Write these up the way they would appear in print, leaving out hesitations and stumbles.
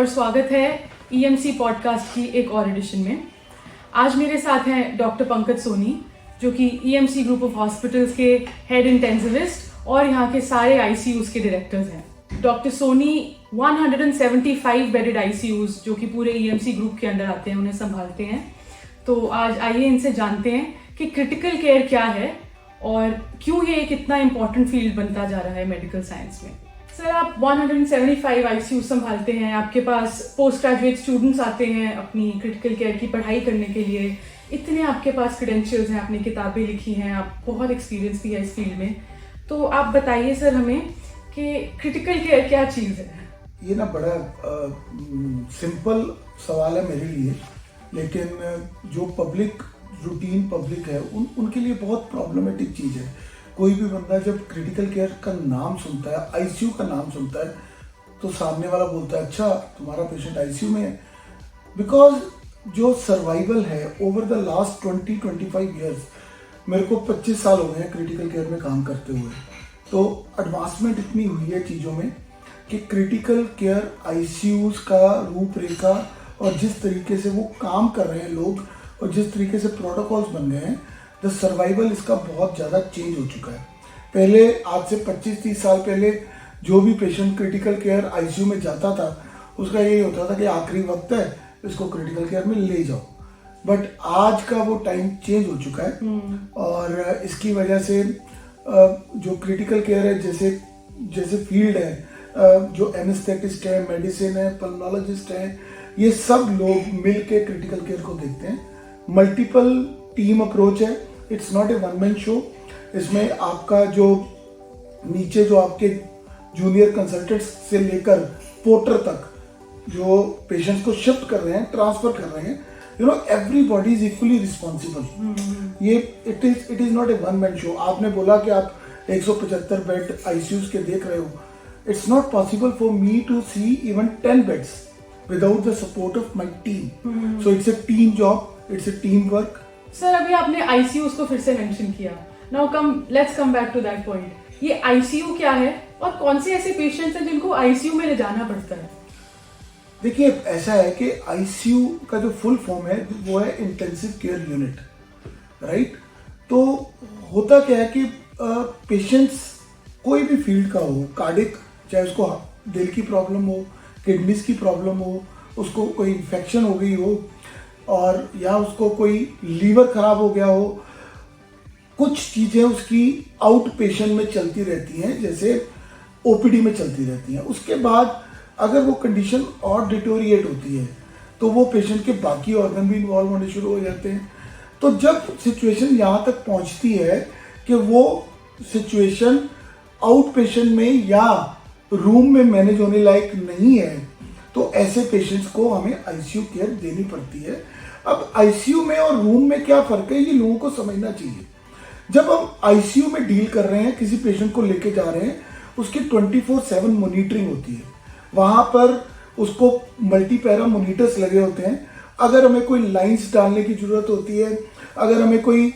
और स्वागत है ईएमसी पॉडकास्ट की एक और एडिशन में। आज मेरे साथ हैं डॉक्टर पंकज सोनी, जो कि ईएमसी ग्रुप ऑफ हॉस्पिटल्स के हेड इंटेंसिविस्ट और यहाँ के सारे आईसीयूज के डायरेक्टर्स हैं। डॉक्टर सोनी 175 बेडेड आईसीयूज जो कि पूरे ईएमसी ग्रुप के अंडर आते हैं, उन्हें संभालते हैं। तो आज आइए इनसे जानते हैं कि क्रिटिकल केयर क्या है और क्यों ये एक इतना इम्पोर्टेंट फील्ड बनता जा रहा है मेडिकल साइंस में। सर, आप 175 आईसीयू संभालते हैं, आपके पास पोस्ट ग्रेजुएट स्टूडेंट्स आते हैं अपनी क्रिटिकल केयर की पढ़ाई करने के लिए, इतने आपके पास क्रेडेंशियल्स हैं, आपने किताबें लिखी हैं, आप बहुत एक्सपीरियंस भी है इस फील्ड में। तो आप बताइए सर हमें कि क्रिटिकल केयर क्या चीज़ है। ये ना बड़ा सिंपल सवाल है मेरे लिए, लेकिन जो रूटीन पब्लिक है उनके लिए बहुत प्रॉब्लमेटिक चीज़ है। कोई भी बंदा जब क्रिटिकल केयर का नाम सुनता है, आईसीयू का नाम सुनता है, तो सामने वाला बोलता है अच्छा तुम्हारा पेशेंट आईसीयू में है। बिकॉज जो सर्वाइवल है ओवर द लास्ट 20-25 ईयर्स, मेरे को 25 साल हो गए हैं क्रिटिकल केयर में काम करते हुए, तो एडवांसमेंट इतनी हुई है चीज़ों में कि क्रिटिकल केयर आईसीयूज का रूपरेखा और जिस तरीके से वो काम कर रहे हैं लोग और जिस तरीके से प्रोटोकॉल्स बन गए हैं, द सर्वाइवल इसका बहुत ज़्यादा चेंज हो चुका है। पहले आज से 25-30 साल पहले जो भी पेशेंट क्रिटिकल केयर आईसीयू में जाता था, उसका यही होता था कि आखिरी वक्त है, इसको क्रिटिकल केयर में ले जाओ। बट आज का वो टाइम चेंज हो चुका है और इसकी वजह से जो क्रिटिकल केयर है, जैसे फील्ड है, जो एनेस्थेटिस्ट है, मेडिसिन है, पल्मोनोलॉजिस्ट है, ये सब लोग मिल के क्रिटिकल केयर को देखते हैं। मल्टीपल टीम अप्रोच है, it's not a one man show. इसमें आपका जो नीचे जो आपके जूनियर कंसल्टेंट्स से लेकर पोर्टर तक जो पेशेंट्स को शिफ्ट कर रहे हैं, ट्रांसफर कर रहे हैं, एवरीबॉडी इज इक्वली रिस्पॉन्सिबल। ये it is not A one man show. आपने बोला कि आप 175 बेड आईसीयूज के देख रहे हो, it's not possible for me to see even 10 beds without the support of my team. So it's a team job, it's a team work. Sir, अभी आपने आईसीयूज को फिर से मेंशन किया। Now let's come back to that point. ये ICU क्या है और कौन से ऐसे पेशेंट्स हैं जिनको आईसीयू में ले जाना पड़ता है? देखिए, ऐसा है कि आईसीयू का जो फुल फॉर्म है वो है इंटेंसिव केयर यूनिट, राइट। तो होता क्या है कि पेशेंट्स कोई भी फील्ड का हो, कार्डिक, चाहे उसको दिल की प्रॉब्लम हो, किडनीज की प्रॉब्लम हो, उसको कोई इन्फेक्शन हो गई हो, और या उसको कोई लीवर खराब हो गया हो, कुछ चीज़ें उसकी आउट पेशेंट में चलती रहती हैं, जैसे ओपीडी में चलती रहती हैं। उसके बाद अगर वो कंडीशन और डिटोरिएट होती है तो वो पेशेंट के बाकी ऑर्गन भी इन्वॉल्व होने शुरू हो जाते हैं। तो जब सिचुएशन यहाँ तक पहुँचती है कि वो सिचुएशन आउट पेशेंट में या रूम में मैनेज होने लायक नहीं है, तो ऐसे पेशेंट्स को हमें आईसीयू केयर देनी पड़ती है। अब आईसीयू में और रूम में क्या फर्क है, ये लोगों को समझना चाहिए। जब हम आईसीयू में डील कर रहे हैं, किसी पेशेंट को लेके जा रहे हैं, उसकी 24/7 मॉनिटरिंग होती है। वहाँ पर उसको मल्टीपैरा मॉनिटर्स लगे होते हैं। अगर हमें कोई लाइंस डालने की ज़रूरत होती है, अगर हमें कोई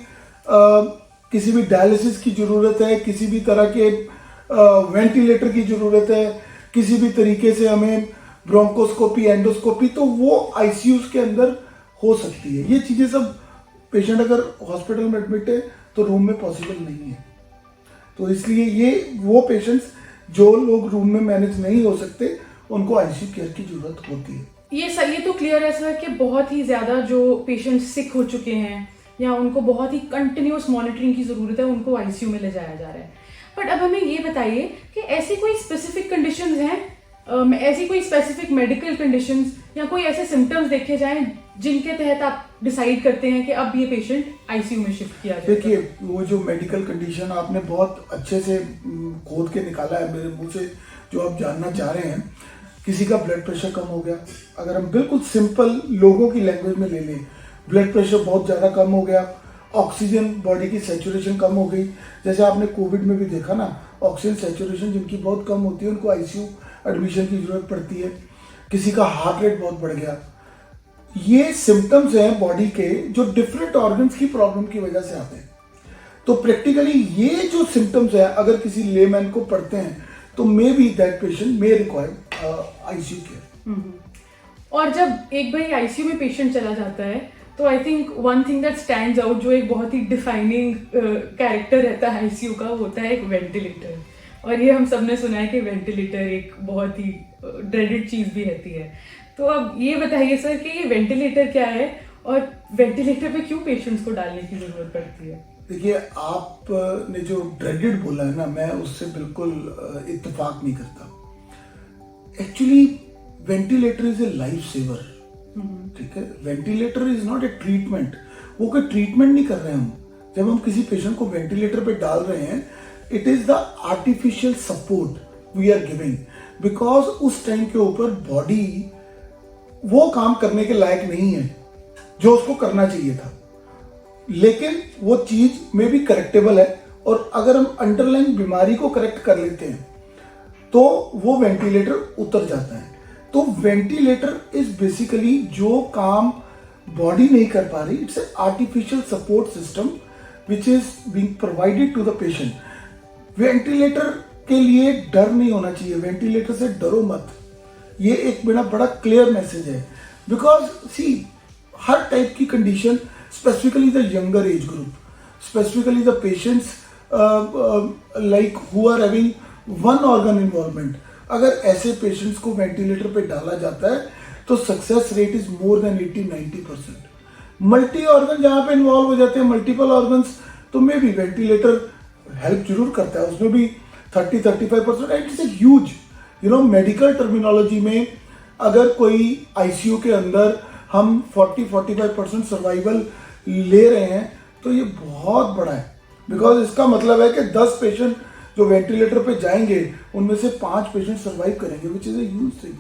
किसी भी डायलिसिस की ज़रूरत है, किसी भी तरह के वेंटिलेटर की ज़रूरत है, किसी भी तरीके से हमें ब्रोंकोस्कोपी, एंडोस्कोपी, तो वो आईसीयूज के अंदर हो सकती है। ये चीज़ें सब पेशेंट अगर हॉस्पिटल में एडमिट है तो रूम में पॉसिबल नहीं है। तो इसलिए ये वो पेशेंट्स जो लोग रूम में मैनेज नहीं हो सकते, उनको आईसीयू केयर की ज़रूरत होती है। ये तो क्लियर है सर कि बहुत ही ज़्यादा जो पेशेंट सिक हो चुके हैं या उनको बहुत ही कंटिन्यूस मॉनिटरिंग की ज़रूरत है, उनको आईसीयू में ले जाया जा रहा है। बट अब हमें ये बताइए कि ऐसी कोई स्पेसिफिक कंडीशंस हैं, ऐसी कोई स्पेसिफिक मेडिकल कंडीशंस या कोई ऐसे सिम्टम्स देखे जाएं जिनके तहत आप डिसाइड करते हैं कि अब ये पेशेंट आईसीयू में शिफ्ट किया जाए? देखिए, वो जो मेडिकल कंडीशन आपने बहुत अच्छे से खोद के निकाला है मेरे मुंह से, जो आप जानना चाह रहे हैं। किसी का ब्लड प्रेशर कम हो गया, अगर हम बिल्कुल सिंपल लोगों की लैंग्वेज में ले लें, ब्लड प्रेशर बहुत ज़्यादा कम हो गया, ऑक्सीजन बॉडी की सैचुरेशन कम हो गई, जैसे आपने कोविड में भी देखा ना, ऑक्सीजन सैचुरेशन जिनकी बहुत कम होती है उनको आईसीयू एडमिशन की जरूरत पड़ती है। किसी का हार्ट रेट बहुत बढ़ गया, ये सिम्टम्स हैं बॉडी के जो डिफरेंट ऑर्गन्स की प्रॉब्लम की वजह से आते हैं। तो प्रैक्टिकली ये जो सिम्टम्स है अगर किसी लेमैन को पड़ते हैं तो may be that patient may require ICU care. और जब एक बार आईसीयू में पेशेंट चला जाता है तो I think one thing that stands out, जो एक बहुत ही डिफाइनिंग कैरेक्टर रहता है आईसीयू का, वो होता है एक वेंटिलेटर। और ये हम सबने सुना है कि वेंटिलेटर एक बहुत ही ड्रेडेड चीज़ भी रहती है। तो अब ये बताइए सर कि ये वेंटिलेटर क्या है और वेंटिलेटर पे क्यों पेशेंट्स को डालने की ज़रूरत पड़ती है? देखिए, आपने जो ड्रेडेड बोला है ना, मैं उससे बिल्कुल इत्तेफाक नहीं करता। Actually ventilator is a life saver, ठीक है। Ventilator is not a treatment. वो कोई ट्रीटमेंट नहीं कर रहे हैं हम। जब हम किसी पेशेंट को वेंटिलेटर पे डाल रहे हैं, it is the artificial support we are giving, because उस टाइम के ऊपर बॉडी वो काम करने के लायक नहीं है जो उसको करना चाहिए था, लेकिन वो चीज में भी करेक्टेबल है। और अगर हम अंडरलाइन बीमारी को करेक्ट कर लेते हैं तो वो वेंटिलेटर उतर जाता है। तो वेंटिलेटर इज बेसिकली जो काम बॉडी नहीं कर पा रही, it's a artificial support system which is being provided to the patient. Ventilator के लिए डर नहीं होना चाहिए, वेंटिलेटर से डरो मत। ये एक मेरा बड़ा क्लियर मैसेज है, बिकॉज सी हर टाइप की condition, specifically the younger age group, specifically the patients like who are having one organ involvement, अगर ऐसे पेशेंट्स को वेंटिलेटर पे डाला जाता है तो success rate is more than 80-90%। Multi organ जहां पे इन्वॉल्व हो जाते हैं, मल्टीपल ऑर्गन्स, तो मे भी वेंटिलेटर हेल्प जरूर करता है, उसमें भी 30-35%। And it's a huge, medical terminology में अगर कोई आईसीयू के अंदर हम 40-45% सर्वाइवल ले रहे हैं तो ये बहुत बड़ा है। बिकॉज इसका मतलब है कि 10 पेशेंट जो वेंटिलेटर पे जाएंगे उनमें से 5 पेशेंट सर्वाइव करेंगे, which is a huge thing.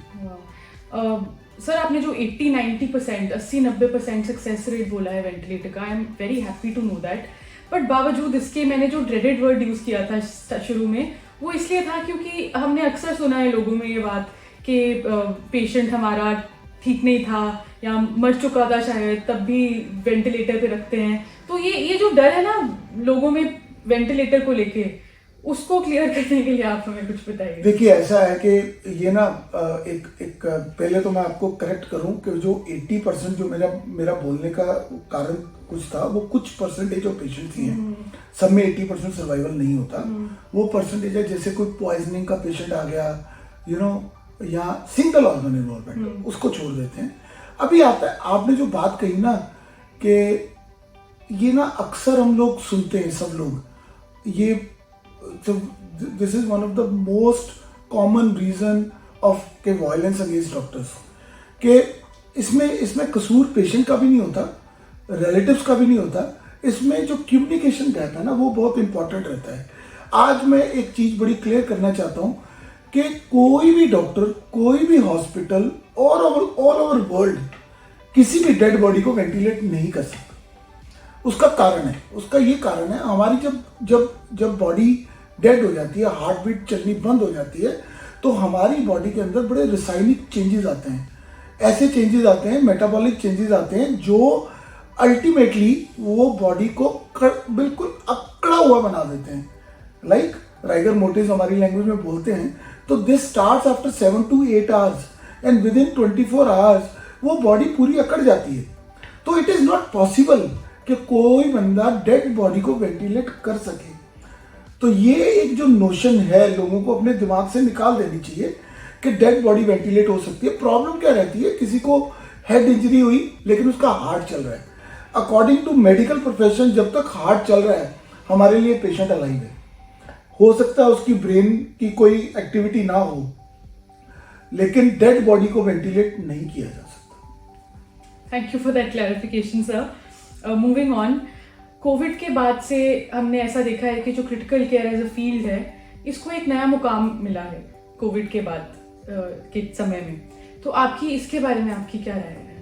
Sir आपने जो 80-90%, 80-90% सक्सेस रेट बोला है वेंटिलेटर का, I am very happy to know that. But बावजूद इसके मैंने जो ड्रेडेड वर्ड यूज़ किया था शुरू में, वो इसलिए था क्योंकि हमने अक्सर सुना है लोगों में ये बात कि पेशेंट हमारा ठीक नहीं था या मर चुका था शायद, तब भी वेंटिलेटर पे रखते हैं। तो ये जो डर है ना लोगों में वेंटिलेटर को लेके, उसको क्लियर करने के लिए आप हमें कुछ बताइए। देखिए, ऐसा है कि ये ना एक पहले तो मैं आपको करेक्ट करूं कि जो 80% जो मेरा बोलने का कारण कुछ था, वो कुछ परसेंटेज ऑफ पेशेंट्स ही हैं। सब में 80% सर्वाइवल नहीं होता। वो परसेंटेज है, जैसे कोई पॉइजनिंग का पेशेंट आ गया, या सिंगल ऑर्गन इन्वॉल्वमेंट, उसको छोड़ देते हैं। अभी आता है, आपने जो बात कही ना कि ये ना अक्सर हम लोग सुनते हैं, सब लोग, ये this is one of the most common reason of के वायलेंस अगेंस्ट डॉक्टर्स, कि इसमें कसूर पेशेंट का भी नहीं होता, रिलेटिव्स का भी नहीं होता। इसमें जो कम्युनिकेशन रहता है ना, वो बहुत इंपॉर्टेंट रहता है। आज मैं एक चीज बड़ी क्लियर करना चाहता हूं कि कोई भी डॉक्टर, कोई भी हॉस्पिटल ऑल ओवर वर्ल्ड किसी भी डेड बॉडी को वेंटिलेट नहीं कर सकता। उसका कारण है, उसका ये कारण है, हमारी जब बॉडी डेड हो जाती है, हार्ट बीट चलनी बंद हो जाती है, तो हमारी बॉडी के अंदर बड़े रासायनिक चेंजेस आते हैं। ऐसे चेंजेस आते हैं, मेटाबॉलिक चेंजेस आते हैं, जो अल्टीमेटली वो बॉडी को बिल्कुल अकड़ा हुआ बना देते हैं। लाइक राइगर मोटिव्स हमारी लैंग्वेज में बोलते हैं। तो this starts after 7 to 8 hours and with in 24 hours वो बॉडी पूरी अकड़ जाती है। तो इट इज नॉट पॉसिबल कि कोई बंदा डेड बॉडी को वेंटिलेट कर सके। तो ये एक जो नोशन है, लोगों को अपने दिमाग से निकाल देनी चाहिए कि डेड बॉडी वेंटिलेट हो सकती है। प्रॉब्लम क्या रहती है, किसी को हेड इंजरी हुई लेकिन उसका हार्ट चल रहा है। अकॉर्डिंग टू मेडिकल प्रोफेशन, जब तक हार्ट चल रहा है हमारे लिए पेशेंट अलाइव है। हो सकता है उसकी ब्रेन की कोई एक्टिविटी ना हो, लेकिन डेड बॉडी को वेंटिलेट नहीं किया जा सकता। Thank you for that clarification sir. Moving on, Covid के बाद से हमने ऐसा देखा है कि जो critical care as a field है, इसको एक नया मुकाम मिला है कोविड के बाद के समय में। तो आपकी इसके बारे में आपकी क्या राय है?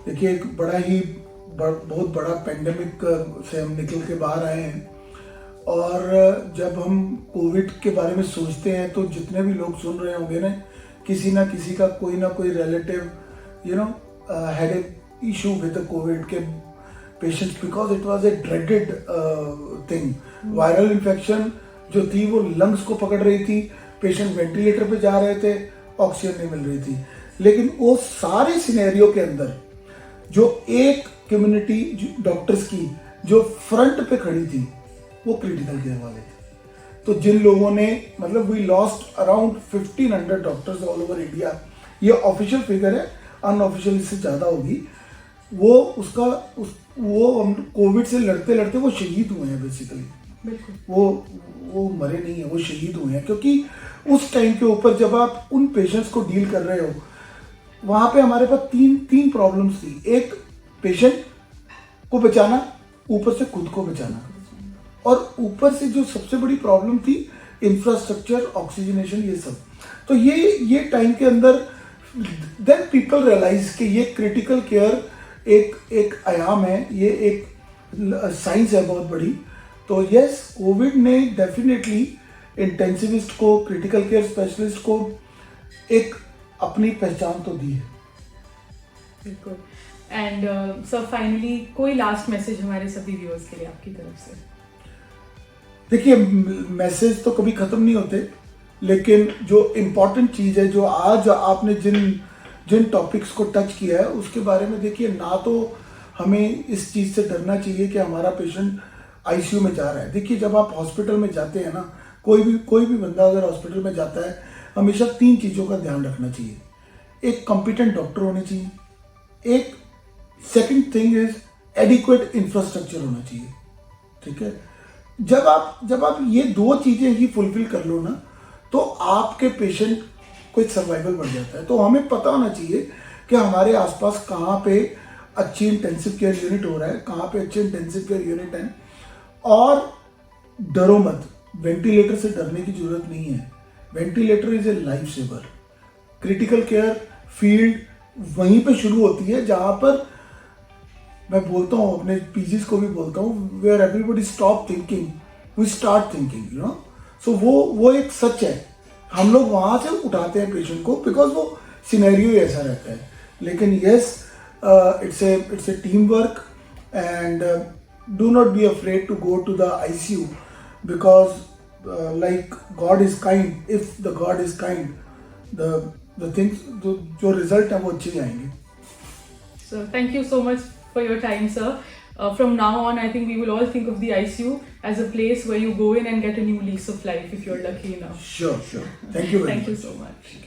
देखिए, एक बहुत बड़ा पेंडेमिक से हम निकल के बाहर आए हैं, और जब हम कोविड के बारे में सोचते हैं तो जितने भी लोग सुन रहे होंगे ना किसी का कोई ना कोई relative had a issue with COVID के patients, because it was a dreaded thing. Viral infection जो थी वो लंग्स को पकड़ रही थी, पेशेंट वेंटिलेटर पे जा रहे थे, ऑक्सीजन नहीं मिल रही थी। लेकिन वो सारे सिनेरियो के अंदर जो एक कम्युनिटी डॉक्टर्स की जो फ्रंट पे खड़ी थी वो क्रिटिकल केयर वाले थे। तो जिन लोगों ने मतलब we lost around 1500 doctors all over India, ये ऑफिशियल फिगर है, अनऑफिशियल इससे ज़्यादा होगी। वो हम कोविड से लड़ते लड़ते वो शहीद हुए हैं बेसिकली। बिल्कुल। वो मरे नहीं है, वो शहीद हुए हैं, क्योंकि उस टाइम के ऊपर जब आप उन पेशेंट्स को डील कर रहे हो, वहाँ पे हमारे पास तीन प्रॉब्लम्स थी। एक, पेशेंट को बचाना, ऊपर से खुद को बचाना, और ऊपर से जो सबसे बड़ी प्रॉब्लम थी इंफ्रास्ट्रक्चर, ऑक्सीजनेशन, ये सब। तो ये टाइम के अंदर देन पीपल रियलाइज कि ये क्रिटिकल केयर एक आयाम है, ये एक साइंस है बहुत बड़ी। तो यस, कोविड ने डेफिनेटली इंटेंसिविस्ट को, क्रिटिकल केयर स्पेशलिस्ट को एक अपनी पहचान तो दी है। बिल्कुल। एंड सर फाइनली कोई लास्ट मैसेज हमारे सभी व्यूअर्स के लिए आपकी तरफ से? देखिए, मैसेज तो कभी खत्म नहीं होते, लेकिन जो इम्पोर्टेंट चीज़ है, जो आज आपने जिन टॉपिक्स को टच किया है उसके बारे में देखिए, ना तो हमें इस चीज़ से डरना चाहिए कि हमारा पेशेंट आईसीयू में जा रहा है। देखिए, जब आप हॉस्पिटल में जाते हैं ना, कोई भी बंदा अगर हॉस्पिटल में जाता है, हमेशा 3 चीज़ों का ध्यान रखना चाहिए। एक, कॉम्पिटेंट डॉक्टर होने चाहिए। एक, second thing is adequate infrastructure होना चाहिए। ठीक है, जब आप ये 2 चीज़ें ही फुलफिल कर लो ना, तो आपके पेशेंट को एक सर्वाइवल बढ़ जाता है। तो हमें पता होना चाहिए कि हमारे आसपास कहाँ पे अच्छी इंटेंसिव केयर यूनिट हो रहा है, कहाँ पे अच्छे इंटेंसिव केयर यूनिट हैं। और डरो मत, वेंटिलेटर से डरने की जरूरत नहीं है। Ventilator is a life saver. Critical care field वहीं पे शुरू होती है जहाँ पर, मैं बोलता हूँ अपने पीजीज को भी बोलता हूँ, where everybody stop thinking we start thinking, you know. So वो एक सच है। हम लोग वहाँ से उठाते हैं पेशेंट को, बिकॉज वो सिनेरियो ही ऐसा रहता है। लेकिन yes, it's a team work, and do not be afraid to go to the ICU, because like God is kind. If the God is kind, the things, जो result है वो अच्छे ही आएंगे। So thank you so much for your time, sir. From now on, I think we will all think of the ICU as a place where you go in and get a new lease of life if you're lucky enough. Sure. Thank you very much. Thank you so much.